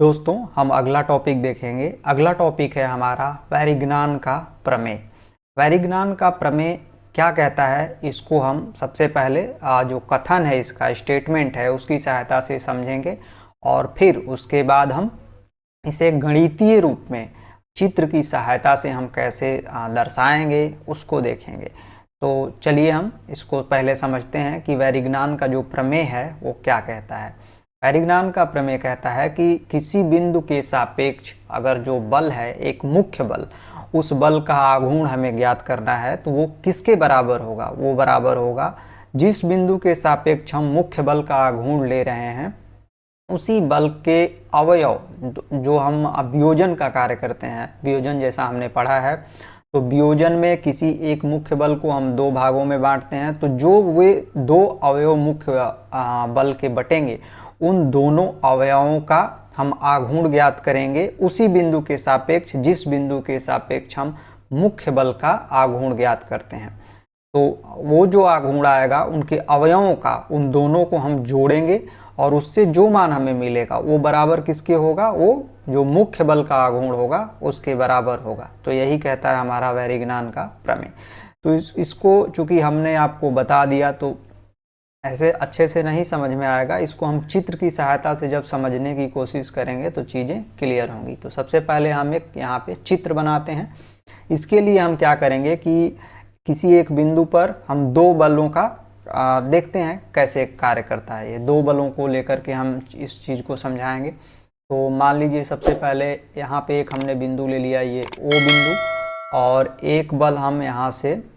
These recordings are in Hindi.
दोस्तों, हम अगला टॉपिक देखेंगे। अगला टॉपिक है हमारा परिज्ञान का प्रमेय। परिज्ञान का प्रमेय क्या कहता है, इसको हम सबसे पहले जो कथन है, इसका स्टेटमेंट है, उसकी सहायता से समझेंगे और फिर उसके बाद हम इसे गणितीय रूप में चित्र की सहायता से हम कैसे दर्शाएंगे उसको देखेंगे। तो चलिए हम इसको पहले समझते हैं कि परिज्ञान का जो प्रमेय है वो क्या कहता है। परिज्ञान का प्रमेय कहता है कि किसी बिंदु के सापेक्ष अगर जो बल है, एक मुख्य बल, उस बल का आघूर्ण हमें ज्ञात करना है तो वो किसके बराबर होगा। वो बराबर होगा जिस बिंदु के सापेक्ष हम मुख्य बल का आघूर्ण ले रहे हैं, उसी बल के अवयव जो हम वियोजन का कार्य करते हैं। वियोजन जैसा हमने पढ़ा है, तो वियोजन में किसी एक मुख्य बल को हम दो भागों में बांटते हैं, तो जो वे दो अवयव मुख्य बल के बटेंगे, उन दोनों अवयवों का हम आघूर्ण ज्ञात करेंगे उसी बिंदु के सापेक्ष जिस बिंदु के सापेक्ष हम मुख्य बल का आघूर्ण ज्ञात करते हैं। तो वो जो आघूर्ण आएगा उनके अवयवों का, उन दोनों को हम जोड़ेंगे और उससे जो मान हमें मिलेगा वो बराबर किसके होगा, वो जो मुख्य बल का आघूर्ण होगा उसके बराबर होगा। तो यही कहता है हमारा परिज्ञान का प्रमेय। तो इसको चूंकि हमने आपको बता दिया तो ऐसे अच्छे से नहीं समझ में आएगा। इसको हम चित्र की सहायता से जब समझने की कोशिश करेंगे तो चीज़ें क्लियर होंगी। तो सबसे पहले हम एक यहाँ पे चित्र बनाते हैं। इसके लिए हम क्या करेंगे कि किसी एक बिंदु पर हम दो बलों का देखते हैं कैसे कार्य करता है। ये दो बलों को लेकर के हम इस चीज़ को समझाएंगे। तो मान लीजिए सबसे पहले यहाँ पे एक हमने बिंदु ले लिया, ये ओ बिंदु, और एक बल हम यहाँ से,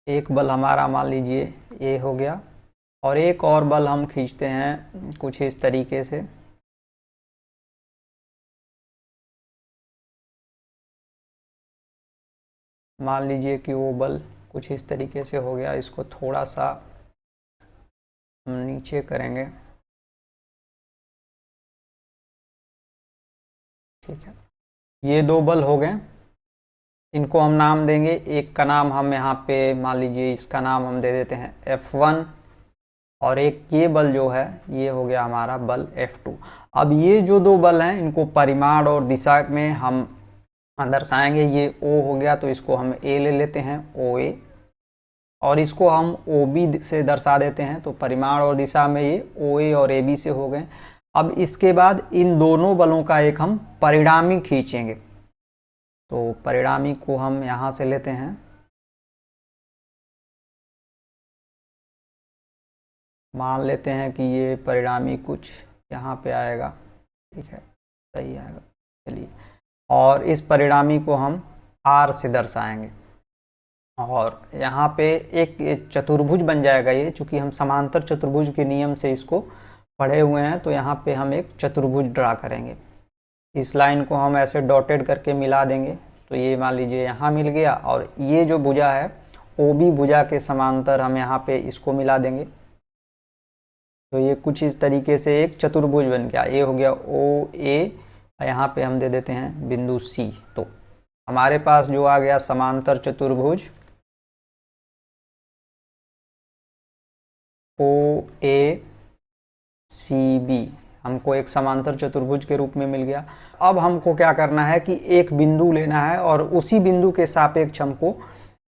एक बल हमारा मान लीजिए ए हो गया, और एक और बल हम खींचते हैं कुछ इस तरीके से। मान लीजिए कि वो बल कुछ इस तरीके से हो गया। इसको थोड़ा सा हम नीचे करेंगे, ठीक है। ये दो बल हो गए, इनको हम नाम देंगे। एक का नाम हम यहाँ पे मान लीजिए, इसका नाम हम दे देते हैं F1, और एक ये बल जो है ये हो गया हमारा बल F2। अब ये जो दो बल हैं इनको परिमाण और दिशा में हम दर्शाएंगे। ये O हो गया तो इसको हम A ले लेते हैं, OA, और इसको हम OB से दर्शा देते हैं। तो परिमाण और दिशा में ये OA और AB से हो गए। अब इसके बाद इन दोनों बलों का एक हम परिणामी खींचेंगे। तो परिणामी को हम यहाँ से लेते हैं, मान लेते हैं कि ये परिणामी कुछ यहाँ पे आएगा, ठीक है, सही आएगा। चलिए, और इस परिणामी को हम R से दर्शाएंगे, और यहाँ पे एक चतुर्भुज बन जाएगा ये। चूंकि हम समांतर चतुर्भुज के नियम से इसको पढ़े हुए हैं, तो यहाँ पे हम एक चतुर्भुज ड्रा करेंगे। इस लाइन को हम ऐसे डॉटेड करके मिला देंगे, तो ये मान लीजिए यहाँ मिल गया। और ये जो भुजा है OB भुजा के समांतर हम यहाँ पे इसको मिला देंगे। तो ये कुछ इस तरीके से एक चतुर्भुज बन गया। ये हो गया OA, यहाँ पे हम दे देते हैं बिंदु C। तो हमारे पास जो आ गया समांतर चतुर्भुज OACB, हमको एक समांतर चतुर्भुज के रूप में मिल गया। अब हमको क्या करना है कि एक बिंदु लेना है और उसी बिंदु के सापेक्ष हमको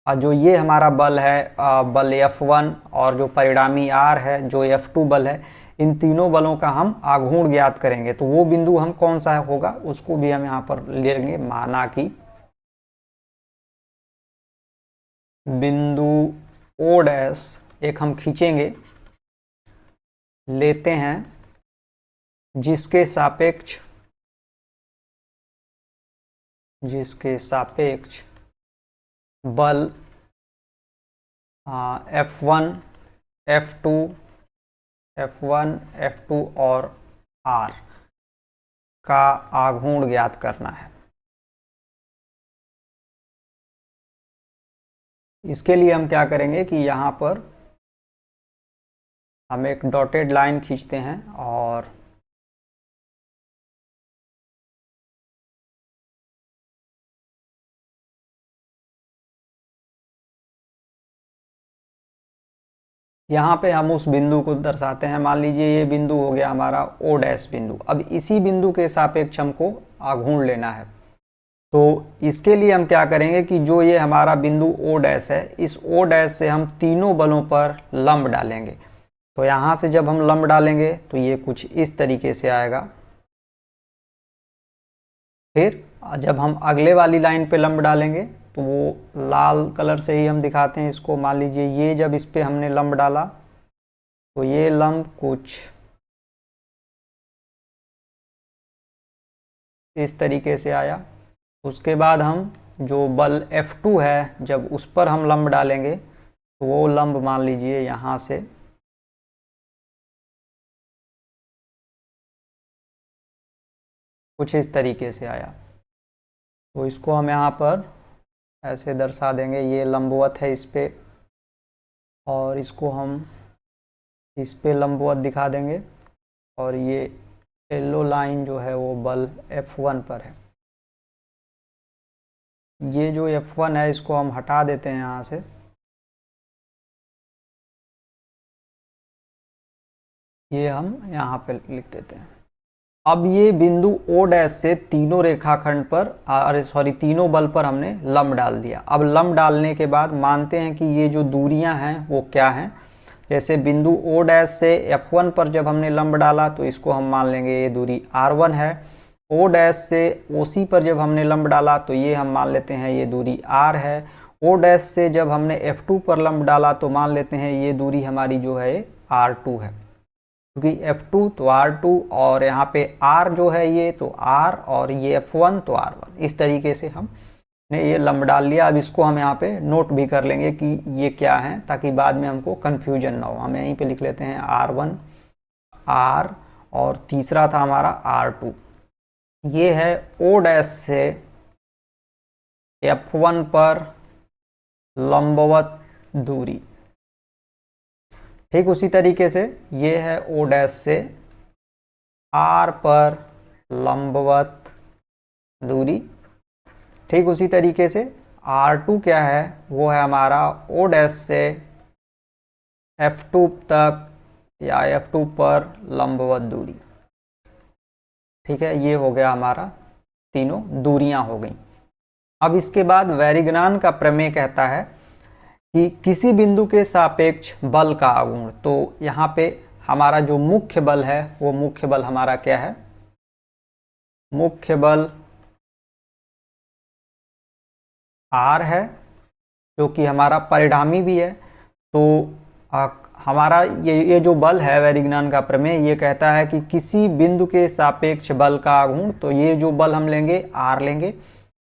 जो ये हमारा बल है, बल F1, और जो परिणामी R है जो F2 बल है, इन तीनों बलों का हम आघूर्ण ज्ञात करेंगे। तो वो बिंदु हम कौन सा होगा उसको भी हम यहाँ पर लेंगे। माना कि बिंदु O डैश एक हम खींचेंगे, लेते हैं, जिसके सापेक्ष बल F1, F2, F1, F2 और R का आघूर्ण ज्ञात करना है। इसके लिए हम क्या करेंगे कि यहाँ पर हम एक डॉटेड लाइन खींचते हैं, और यहाँ पे हम उस बिंदु को दर्शाते हैं। मान लीजिए ये बिंदु हो गया हमारा ओ डैश बिंदु। अब इसी बिंदु के सापेक्ष हमको आघूर्ण लेना है। तो इसके लिए हम क्या करेंगे कि जो ये हमारा बिंदु ओ डैश है, इस ओ डैश से हम तीनों बलों पर लंब डालेंगे। तो यहाँ से जब हम लंब डालेंगे तो ये कुछ इस तरीके से आएगा। फिर जब हम अगले वाली लाइन पे लंब डालेंगे तो वो लाल कलर से ही हम दिखाते हैं इसको। मान लीजिए ये जब इस पे हमने लंब डाला तो ये लंब कुछ इस तरीके से आया। उसके बाद हम जो बल F2 है, जब उस पर हम लंब डालेंगे तो वो लंब मान लीजिए यहाँ से कुछ इस तरीके से आया। तो इसको हम यहाँ पर ऐसे दर्शा देंगे, ये लंबवत है इस पे, और इसको हम इस पे लंबवत दिखा देंगे। और ये येलो लाइन जो है वो बल F1 पर है। ये जो F1 है इसको हम हटा देते हैं यहाँ से। ये हम यहाँ पे लिख देते हैं। अब ये बिंदु O डैश से तीनों रेखाखंड पर, अरे सॉरी, तीनों बल पर हमने लंब डाल दिया। अब लंब डालने के बाद मानते हैं कि ये जो दूरियां हैं वो क्या हैं। जैसे बिंदु O डैश से F1 पर जब हमने लंब डाला तो इसको हम मान लेंगे ये दूरी R1 है। O डैश से OC पर जब हमने लंब डाला तो ये हम मान लेते हैं ये दूरी R है। O डैश से जब हमने F2 पर लंब डाला तो मान लेते हैं ये दूरी हमारी जो है R2 है, क्योंकि F2 तो R2 और यहाँ पे R जो है ये तो R और ये F1 तो R1। इस तरीके से हमने ये लंब डाल लिया। अब इसको हम यहाँ पे नोट भी कर लेंगे कि ये क्या है, ताकि बाद में हमको कन्फ्यूजन ना हो। हम यहीं पे लिख लेते हैं R1 R और तीसरा था हमारा R2। ये है O डैश से F1 पर लंबवत दूरी। ठीक उसी तरीके से ये है O डैश से R पर लंबवत दूरी। ठीक उसी तरीके से R2 क्या है, वो है हमारा O डैश से F2 तक या F2 पर लंबवत दूरी। ठीक है, ये हो गया हमारा, तीनों दूरियां हो गई। अब इसके बाद वैरिग्नान का प्रमेय कहता है कि किसी बिंदु के सापेक्ष बल का आघूर्ण। तो यहाँ पे हमारा जो मुख्य बल है वो मुख्य बल हमारा क्या है, मुख्य बल R है, जो कि हमारा परिणामी भी है। तो हमारा ये जो बल है, वैरिग्नान का प्रमेय ये कहता है कि किसी बिंदु के सापेक्ष बल का आघूर्ण, तो ये जो बल हम लेंगे R लेंगे,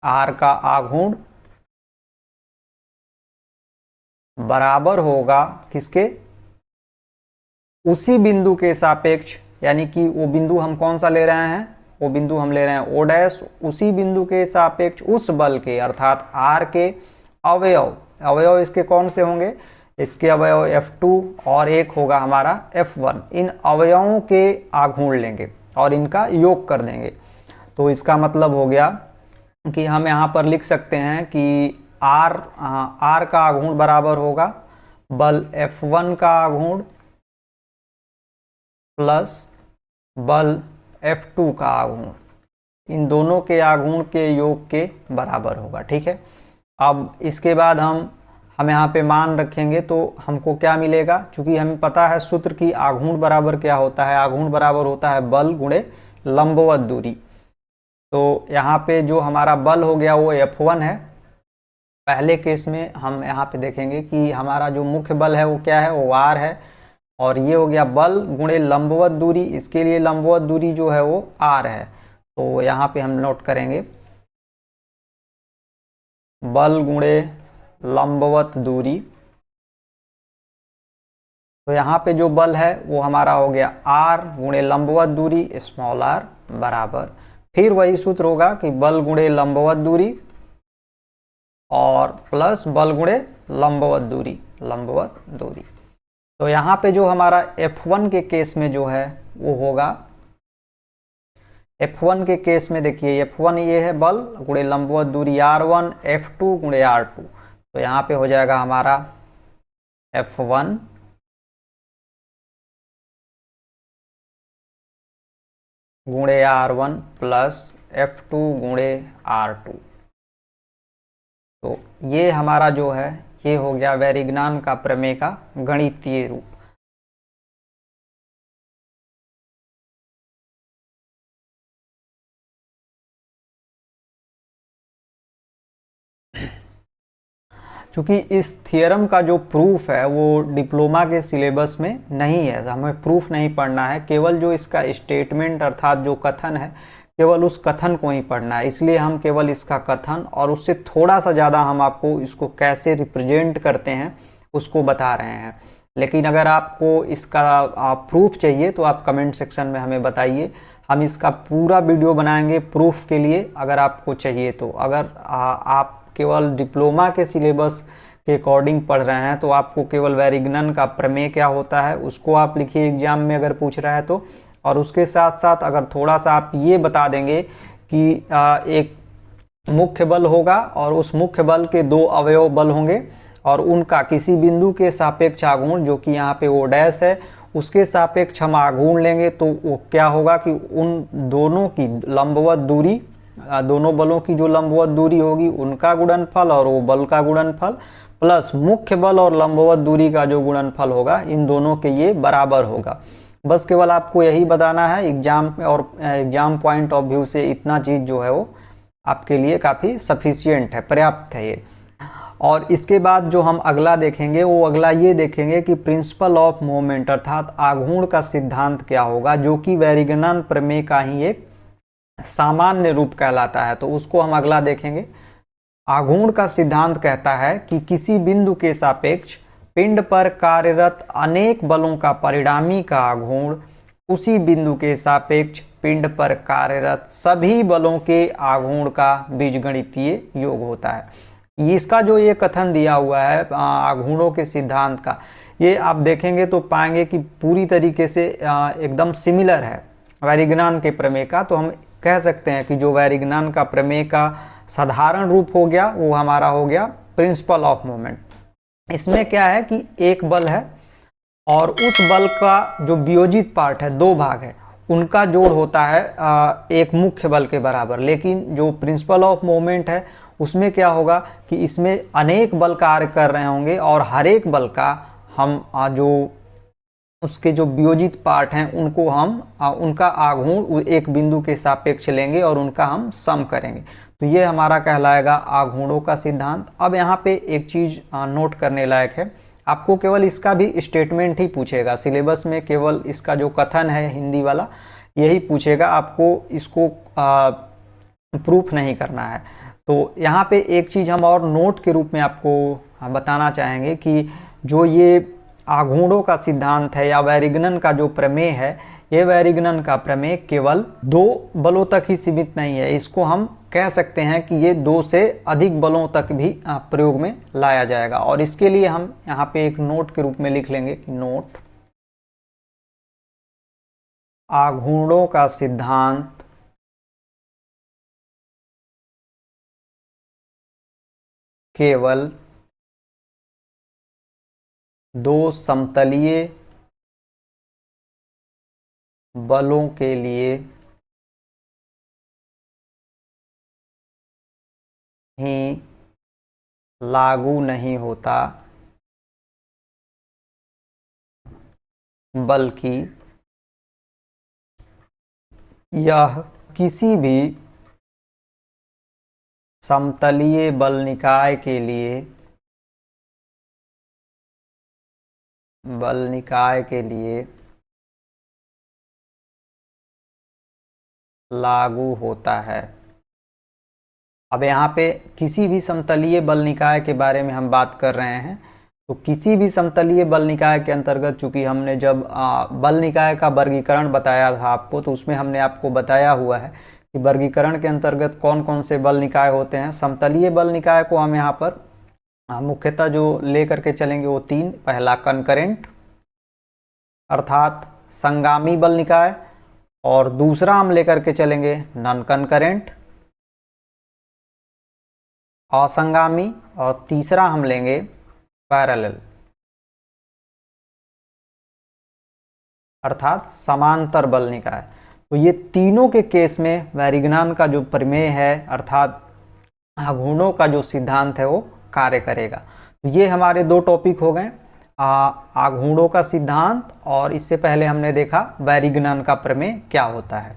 R का आघूर्ण बराबर होगा किसके, उसी बिंदु के सापेक्ष। यानी कि वो बिंदु हम कौन सा ले रहे हैं, वो बिंदु हम ले रहे हैं O डैश, उसी बिंदु के सापेक्ष उस बल के अर्थात R के अवयव इसके कौन से होंगे, इसके अवयव F2 और एक होगा हमारा F1। इन अवयवों के आघूर्ण लेंगे और इनका योग कर देंगे। तो इसका मतलब हो गया कि हम यहाँ पर लिख सकते हैं कि R का आघूर्ण बराबर होगा बल F1 का आघूर्ण प्लस बल F2 का आघूर्ण। इन दोनों के आघूर्ण के योग के बराबर होगा। ठीक है, अब इसके बाद हम यहाँ पे मान रखेंगे तो हमको क्या मिलेगा, चूंकि हमें पता है सूत्र की आघूर्ण बराबर क्या होता है, आघूर्ण बराबर होता है बल गुणे लंबवत दूरी। तो यहाँ पे जो हमारा बल हो गया वो F1 है। पहले केस में हम यहाँ पे देखेंगे कि हमारा जो मुख्य बल है वो क्या है, वो R है, और ये हो गया बल गुणे लंबवत दूरी। इसके लिए लंबवत दूरी जो है वो R है। तो यहाँ पे हम नोट करेंगे बल गुणे लंबवत दूरी। तो यहाँ पे जो बल है वो हमारा हो गया R गुणे लंबवत दूरी स्मॉल r बराबर, फिर वही सूत्र होगा कि बल गुणे लंबवत दूरी और प्लस बल गुणे लंबवत दूरी। तो यहाँ पे जो हमारा F1 के केस में जो है वो होगा, F1 के केस में देखिए F1 ये है बल गुणे लंबवत दूरी R1, F2 गुणे R2। तो यहाँ पे हो जाएगा हमारा F1 गुणे R1 प्लस F2 गुणे R2। तो ये हमारा जो है ये हो गया वैरिग्नान का प्रमेय का गणितीय रूप। क्योंकि इस थियरम का जो प्रूफ है वो डिप्लोमा के सिलेबस में नहीं है, हमें प्रूफ नहीं पढ़ना है, केवल जो इसका स्टेटमेंट अर्थात जो कथन है केवल उस कथन को ही पढ़ना है। इसलिए हम केवल इसका कथन और उससे थोड़ा सा ज़्यादा हम आपको इसको कैसे रिप्रेजेंट करते हैं उसको बता रहे हैं। लेकिन अगर आपको इसका प्रूफ चाहिए तो आप कमेंट सेक्शन में हमें बताइए, हम इसका पूरा वीडियो बनाएंगे प्रूफ के लिए अगर आपको चाहिए तो। अगर आप केवल डिप्लोमा के सिलेबस के अकॉर्डिंग पढ़ रहे हैं तो आपको केवल वैरिग्नन का प्रमेय क्या होता है उसको आप लिखिए एग्जाम में अगर पूछ रहा है तो, और उसके साथ साथ अगर थोड़ा सा आप ये बता देंगे कि एक मुख्य बल होगा और उस मुख्य बल के दो अवयव बल होंगे और उनका किसी बिंदु के सापेक्ष आघूर्ण, जो कि यहाँ पे ओ डैश है, उसके सापेक्ष हम आघूर्ण लेंगे तो वो क्या होगा कि उन दोनों की लंबवत दूरी, दोनों बलों की जो लंबवत दूरी होगी उनका गुणनफल और वो बल का गुणनफल प्लस मुख्य बल और लंबवत दूरी का जो गुणनफल होगा इन दोनों के ये बराबर होगा। बस केवल आपको यही बताना है एग्जाम में, और एग्जाम पॉइंट ऑफ व्यू से इतना चीज़ जो है वो आपके लिए काफ़ी सफिशियंट है, पर्याप्त है ये। और इसके बाद जो हम अगला देखेंगे वो अगला ये देखेंगे कि प्रिंसिपल ऑफ मोमेंट अर्थात आघूर्ण का सिद्धांत क्या होगा, जो कि वैरिग्नान प्रमेय का ही एक सामान्य रूप कहलाता है। तो उसको हम अगला देखेंगे। आघूर्ण का सिद्धांत कहता है कि किसी बिंदु के सापेक्ष पिंड पर कार्यरत अनेक बलों का परिणामी का आघूर्ण उसी बिंदु के सापेक्ष पिंड पर कार्यरत सभी बलों के आघूर्ण का बीजगणितीय योग होता है। इसका जो ये कथन दिया हुआ है आघूर्णों के सिद्धांत का, ये आप देखेंगे तो पाएंगे कि पूरी तरीके से एकदम सिमिलर है वैरिग्नान के प्रमेय का। तो हम कह सकते हैं कि जो वैरिग्नान का प्रमेय का साधारण रूप हो गया वो हमारा हो गया प्रिंसिपल ऑफ मोमेंट। इसमें क्या है कि एक बल है और उस बल का जो वियोजित पार्ट है, दो भाग है, उनका जोड़ होता है एक मुख्य बल के बराबर। लेकिन जो प्रिंसिपल ऑफ मोमेंट है उसमें क्या होगा कि इसमें अनेक बल कार्य कर रहे होंगे और हर एक बल का हम जो उसके जो वियोजित पार्ट हैं उनको हम उनका आघूर्ण एक बिंदु के सापेक्ष लेंगे और उनका हम सम करेंगे। तो ये हमारा कहलाएगा आघूर्णों का सिद्धांत। अब यहाँ पे एक चीज़ नोट करने लायक है, आपको केवल इसका भी स्टेटमेंट ही पूछेगा सिलेबस में, केवल इसका जो कथन है हिंदी वाला यही पूछेगा, आपको इसको प्रूफ नहीं करना है। तो यहाँ पे एक चीज़ हम और नोट के रूप में आपको बताना चाहेंगे कि जो ये आघूर्णों का सिद्धांत है या वैरिग्नन का जो प्रमेय है, ये वैरिग्नन का प्रमेय केवल दो बलों तक ही सीमित नहीं है, इसको हम कह सकते हैं कि ये दो से अधिक बलों तक भी प्रयोग में लाया जाएगा। और इसके लिए हम यहाँ पे एक नोट के रूप में लिख लेंगे कि नोट आघूर्णों का सिद्धांत केवल दो समतलीय बलों के लिए ही लागू नहीं होता, बल्कि यह किसी भी समतलीय बल निकाय के लिए लागू होता है। अब यहाँ पे किसी भी समतलीय बल निकाय के बारे में हम बात कर रहे हैं, तो किसी भी समतलीय बल निकाय के अंतर्गत चूंकि हमने जब बल निकाय का वर्गीकरण बताया था आपको, तो उसमें हमने आपको बताया हुआ है कि वर्गीकरण के अंतर्गत कौन कौन से बल निकाय होते हैं। समतलीय बल निकाय को हम यहाँ पर मुख्यतः जो ले करके चलेंगे वो तीन, पहला कंकरेंट अर्थात संगामी बल निकाय, और दूसरा हम लेकर के चलेंगे नॉन कंकरेंट असंगामी, और तीसरा हम लेंगे पैरेलल अर्थात समांतर बल निकाय। तो ये तीनों के केस में वैरिग्नान का जो प्रमेय है अर्थात आघूर्णों का जो सिद्धांत है वो कार्य करेगा। तो ये हमारे दो टॉपिक हो गए, आघूर्णों का सिद्धांत और इससे पहले हमने देखा वैरिग्नान का प्रमेय क्या होता है।